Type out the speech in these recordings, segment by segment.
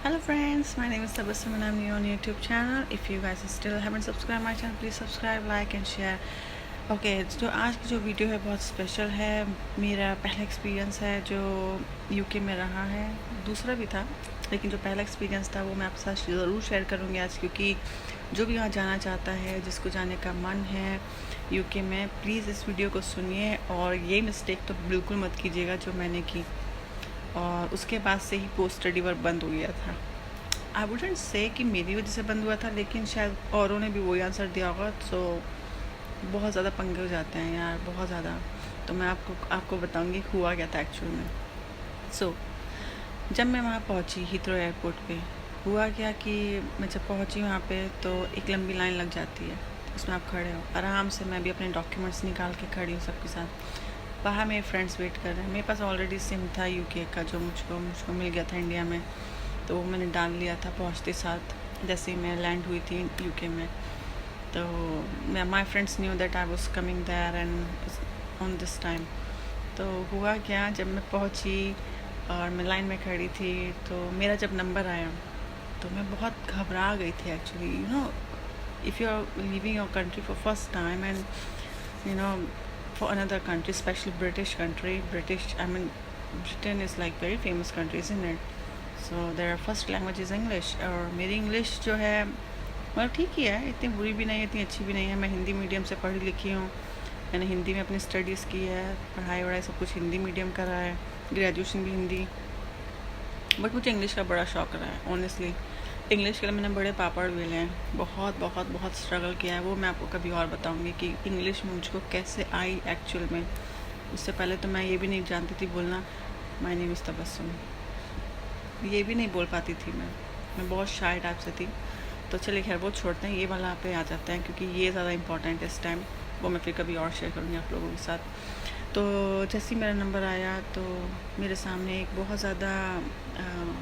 Hello friends, my name is Tabassum and I'm new on YouTube channel. If you guys still haven't subscribed my channel, please subscribe, like and share. Okay तो आज की जो video है बहुत special है। मेरा पहला experience है जो यूके में रहा है, दूसरा भी था लेकिन जो पहला एक्सपीरियंस था वो मैं आपके साथ ज़रूर शेयर करूँगी आज, क्योंकि जो भी वहाँ जाना चाहता है, जिसको जाने का मन है यूके में, प्लीज़ इस वीडियो को सुनिए और ये मिस्टेक तो बिल्कुल मत कीजिएगा जो मैंने की। और उसके बाद से ही पोस्ट स्टडी वर्क बंद हो गया था। आई वुडंट से कि मेरी वजह से बंद हुआ था, लेकिन शायद औरों ने भी वही आंसर दिया होगा। सो बहुत ज़्यादा पंगे हो जाते हैं यार, बहुत ज़्यादा। तो मैं आपको बताऊंगी हुआ क्या था एक्चुअल में। सो जब मैं वहाँ पहुँची हीथ्रो एयरपोर्ट पे, हुआ क्या कि मैं जब पहुँची वहाँ पे तो एक लंबी लाइन लग जाती है, उसमें आप खड़े हो आराम से। मैं भी अपने डॉक्यूमेंट्स निकाल के खड़ी हूँ सबके साथ। बाहर मेरे फ्रेंड्स वेट कर रहे हैं। मेरे पास ऑलरेडी सिम था यूके का जो मुझको मिल गया था इंडिया में, तो वो मैंने डाल लिया था पहुँचते साथ जैसे ही मैं लैंड हुई थी यूके में। तो my friends knew that I was coming there and on this time. तो हुआ क्या, जब मैं पहुँची और मैं लाइन में खड़ी थी तो मेरा जब नंबर आया तो मैं बहुत घबरा गई थी actually. You know, if you are leaving your country for first time and you know for another country, especially British country, Britain is like very famous country, isn't it? So their first language is English। और मेरी English जो है मतलब ठीक ही है, इतनी बुरी भी नहीं है, इतनी अच्छी भी नहीं है। मैं हिंदी मीडियम से पढ़ी लिखी हूँ, मैंने हिंदी में अपनी स्टडीज़ की है, पढ़ाई वढ़ाई सब कुछ हिंदी मीडियम करा है, ग्रेजुएशन भी हिंदी। बट मुझे इंग्लिश का बड़ा शौक रहा है ऑनेस्टली। इंग्लिश के लिए मैंने बड़े पापड़ बेले हैं, बहुत बहुत बहुत स्ट्रगल किया है। वो मैं आपको कभी और बताऊंगी कि इंग्लिश मुझको कैसे आई एक्चुअल में। उससे पहले तो मैं ये भी नहीं जानती थी बोलना माय नेम इज़ तबस्सुम, ये भी नहीं बोल पाती थी मैं बहुत शाय टाइप से थी। तो चलिए खैर वो छोड़ते हैं, ये वाला पे आ जाते हैं क्योंकि ये ज़्यादा इंपॉर्टेंट है इस टाइम। वो मैं फिर कभी और शेयर करूँगी आप लोगों के साथ। तो जैसे ही मेरा नंबर आया तो मेरे सामने एक बहुत ज़्यादा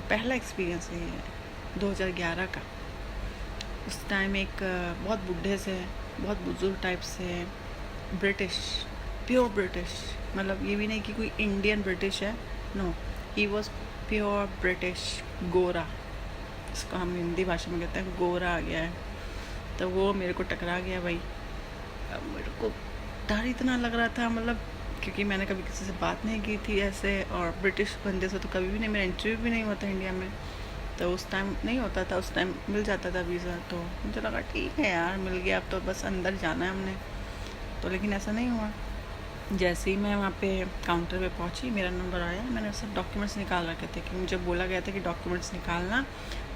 पहला एक्सपीरियंस है 2011 का। उस टाइम एक बहुत बूढ़े से, बहुत बुजुर्ग टाइप से ब्रिटिश, प्योर ब्रिटिश, मतलब ये भी नहीं कि कोई इंडियन ब्रिटिश है, no, he was pure British, गोरा, इसको हम हिंदी भाषा में कहते हैं गोरा आ गया है। तो वो मेरे को टकरा गया भाई। अब मेरे को डर इतना लग रहा था, मतलब क्योंकि मैंने कभी किसी से बात नहीं की थी ऐसे, और ब्रिटिश बंदे से तो कभी भी नहीं, मेरा इंटरव्यू भी नहीं हुआ था इंडिया में। तो उस टाइम नहीं होता था, उस टाइम मिल जाता था वीज़ा। तो मुझे लगा ठीक है यार, मिल गया, अब तो बस अंदर जाना है हमने। तो लेकिन ऐसा नहीं हुआ। जैसे ही मैं वहाँ पे काउंटर पे पहुँची, मेरा नंबर आया, मैंने सब डॉक्यूमेंट्स निकाल रखे थे कि मुझे बोला गया था कि डॉक्यूमेंट्स निकालना,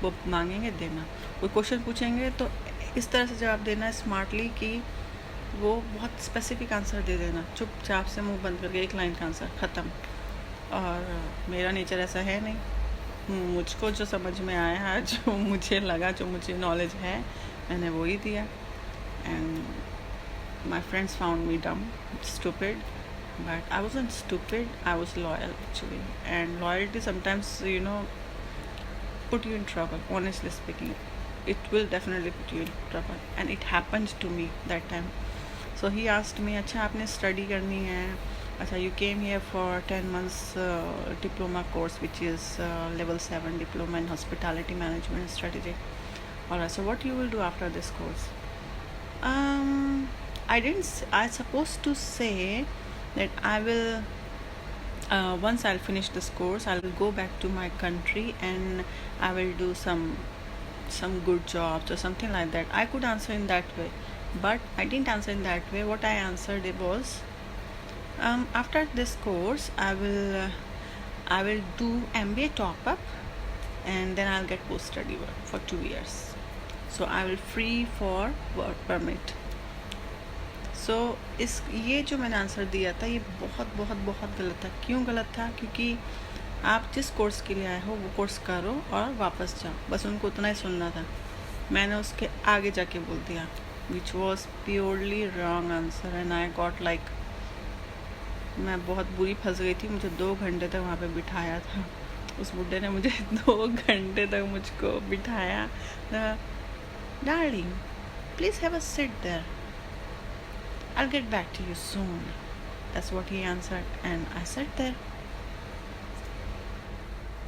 वो मांगेंगे देना, कोई क्वेश्चन पूछेंगे तो इस तरह से जवाब देना स्मार्टली कि वो बहुत स्पेसिफिक आंसर दे देना, चुपचाप से मुंह बंद करके एक लाइन का आंसर ख़त्म। और मेरा नेचर ऐसा है नहीं, मुझको जो समझ में आया, जो मुझे लगा, जो मुझे नॉलेज है, मैंने वही दिया। And my friends found me डम, stupid, but I wasn't stupid, I was loyal actually. And loyalty sometimes, you know, put you in trouble, honestly speaking. It will definitely put you in trouble, and it happened to me that time. So he asked me, अच्छा आपने study करनी है, अच्छा you came here for 10 months diploma course which is level 7 diploma in hospitality management strategy. Alright, so what you will do after this course? I supposed to say that I will once I'll finish this course, I'll go back to my country and I will do some good jobs or something like that. I could answer in that way, but I didn't answer in that way. What I answered it was, after this course I will do MBA top up and then I'll get post study work for 2 years. So I will free for work permit. सो ये जो मैंने answer दिया था ये बहुत बहुत बहुत गलत था। क्यों गलत था? क्योंकि आप जिस कोर्स के लिए आए हो वो कोर्स करो और वापस जाओ, बस उनको उतना ही सुनना था। मैंने उसके आगे जाके बोल दिया, which was purely wrong answer, and I got like, मैं बहुत बुरी फंस गई थी। मुझे 2 घंटे तक वहाँ पे बिठाया था, उस बुड्ढे ने मुझे 2 घंटे तक मुझको बिठाया। Darling please have a sit there, I'll get back to you soon. That's what he answered and I sat there.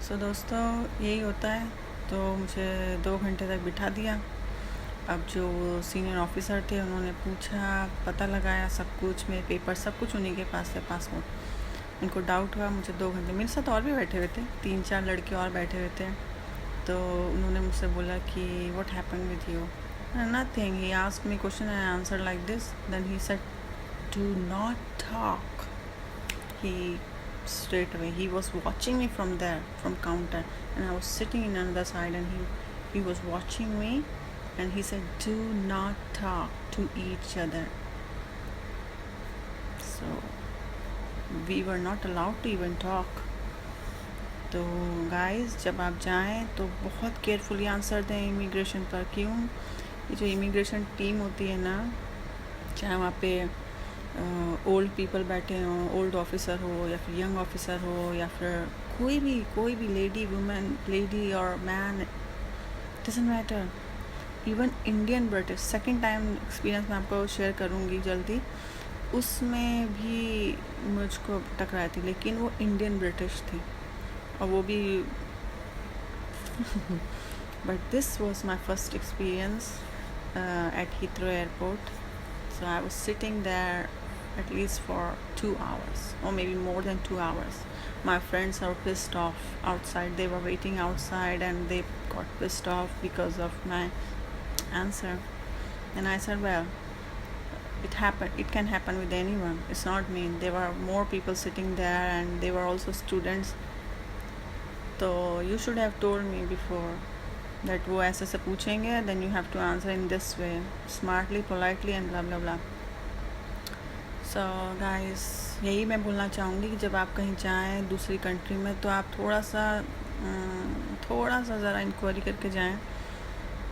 So दोस्तों यही होता है तो मुझे 2 घंटे तक बिठा दिया। अब जो सीनियर ऑफिसर थे उन्होंने पूछा, पता लगाया सब कुछ, मेरे पेपर सब कुछ उन्हीं के पास है, पासपोर्ट। उनको डाउट हुआ, मुझे 2 घंटे, मेरे साथ और भी बैठे हुए थे, 3-4 लड़के और बैठे हुए थे। तो उन्होंने मुझसे बोला कि what happened with you? Nothing, he asked me question, I answer like this, then he said do not talk. He straight away, he was watching me from there, from counter, and I was sitting in another side, and he was watching me, and he said do not talk to each other. So we were not allowed to even talk. तो guys, जब आप जाएं तो बहुत carefully answer दें immigration पर। क्यों? ये जो इमिग्रेशन टीम होती है ना, चाहे वहाँ पे ओल्ड पीपल बैठे हों, ओल्ड ऑफिसर हो या फिर यंग ऑफिसर हो या फिर कोई भी लेडी, वुमेन, लेडी और man, doesn't matter. Even Indian British, second time experience मैं आपको शेयर करूँगी जल्दी, उसमें भी मुझको टकराई थी, लेकिन वो इंडियन ब्रिटिश थी और वो भी but this was my first experience eight Heathrow airport. So I was sitting there at least for 2 hours or maybe more than 2 hours. My friends are pissed off outside. They were waiting outside and they got pissed off because of my answer. And I said, well, it happened. It can happen with anyone. It's not me. There were more people sitting there and they were also students. So you should have told me before that वो ऐसे से पूछेंगे, then you have to answer in this way, smartly, politely and blah blah blah. So guys, यही मैं बोलना चाहूँगी कि जब आप कहीं जाएं दूसरी कंट्री में तो आप थोड़ा सा ज़रा इंक्वायरी करके जाएं.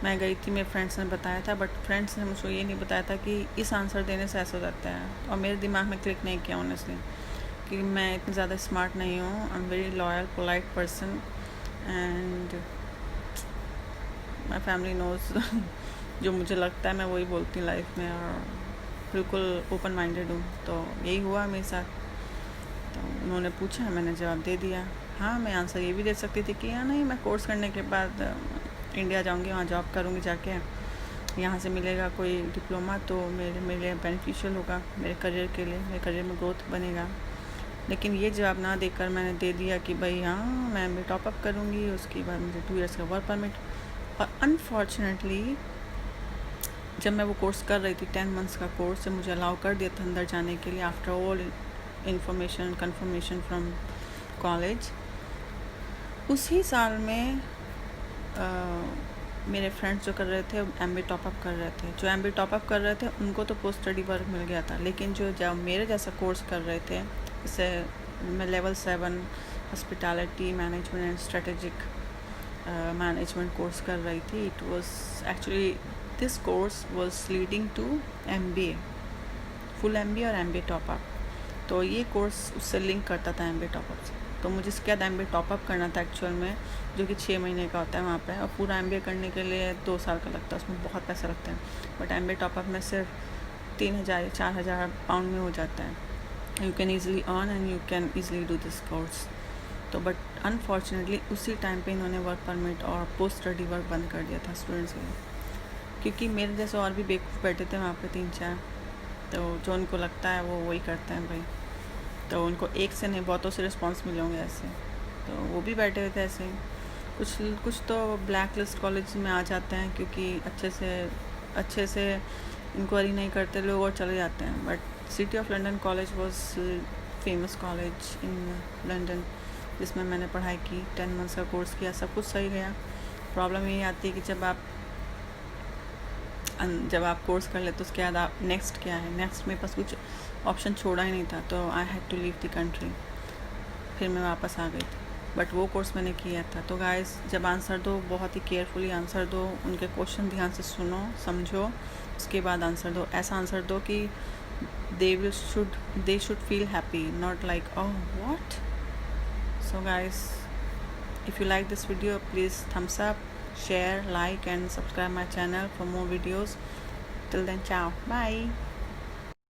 मैं गई थी, मेरे फ्रेंड्स ने बताया था, बट फ्रेंड्स ने मुझको ये नहीं बताया था कि इस आंसर देने से ऐसा हो जाता है, और मेरे दिमाग में क्लिक नहीं किया ऑनेस्टली कि मैं इतनी ज़्यादा स्मार्ट नहीं हूँ. I am very loyal, polite person and my family knows जो मुझे लगता है मैं वही बोलती हूँ लाइफ में, और बिल्कुल ओपन माइंडेड हूँ. तो यही हुआ मेरे साथ. तो उन्होंने पूछा, मैंने जवाब दे दिया. हाँ, मैं आंसर ये भी दे सकती थी कि हाँ नहीं, मैं कोर्स करने के बाद इंडिया जाऊँगी, वहाँ जॉब करूँगी जाके, यहाँ से मिलेगा कोई डिप्लोमा तो मेरे लिए बेनिफिशियल होगा, मेरे करियर के लिए, मेरे करियर में ग्रोथ बनेगा. लेकिन ये जवाब ना देकर मैंने दे दिया कि भाई हाँ, मैं टॉपअप करूँगी, उसके बाद मुझे 2 ईयर्स का वर्क परमिट. और अनफॉर्चुनेटली जब मैं वो कोर्स कर रही थी, 10 मंथ्स का कोर्स, मुझे अलाउ कर दिया था अंदर जाने के लिए after all information conformation from college. उसी साल में मेरे फ्रेंड्स जो कर रहे थे MBA टॉपअप कर रहे थे. जो MBA टॉपअप कर रहे थे उनको तो पोस्ट स्टडी वर्क मिल गया था, लेकिन जो जब मेरे जैसा कोर्स कर रहे थे, जैसे मैं level 7 hospitality management and strategic management course कर रही थी. It was actually this course was leading to MBA, full MBA और MBA टॉपअप. तो ये कोर्स उससे लिंक करता था MBA टॉपअप से. तो मुझे इसके बाद MBA टॉपअप करना था एक्चुअल में, जो कि 6 महीने का होता है वहाँ पे, और पूरा MBA करने के लिए 2 साल का लगता है, उसमें बहुत पैसे लगते हैं. बट MBA टॉपअप में सिर्फ 3,000 या 4,000 पाउंड में हो जाता है. You can easily earn and you can easily do this course. तो बट अनफॉर्चुनेटली उसी टाइम पे इन्होंने वर्क परमिट और पोस्ट स्टडी वर्क बंद कर दिया था स्टूडेंट्स के लिए, क्योंकि मेरे जैसे और भी बेवकूफ़ बैठे थे वहाँ पे 3-4. तो जो उनको लगता है वो वही करते हैं भाई. तो उनको एक से नहीं, बहुतों से रिस्पॉन्स मिले होंगे ऐसे. तो वो भी बैठे हुए थे ऐसे ही. कुछ तो ब्लैक लिस्ट कॉलेज में आ जाते हैं क्योंकि अच्छे से इंक्वायरी नहीं करते लोग और चले जाते हैं. But city of London college was famous college in London, जिसमें मैंने पढ़ाई की, 10 मंथ्स का कोर्स किया, सब कुछ सही गया. प्रॉब्लम यही आती है कि जब आप कोर्स कर ले तो उसके बाद आप नेक्स्ट क्या है, नेक्स्ट मेरे पास कुछ ऑप्शन छोड़ा ही नहीं था. तो I had to leave the country. फिर मैं वापस आ गई थी, बट वो कोर्स मैंने किया था. तो गाइस, जब आंसर दो बहुत ही केयरफुली आंसर दो, उनके क्वेश्चन ध्यान से सुनो, समझो, उसके बाद आंसर दो. ऐसा आंसर दो कि they should feel happy, not like oh what. So guys, if you like this video, please thumbs up, share, like and subscribe my channel for more videos. Till then, ciao, bye.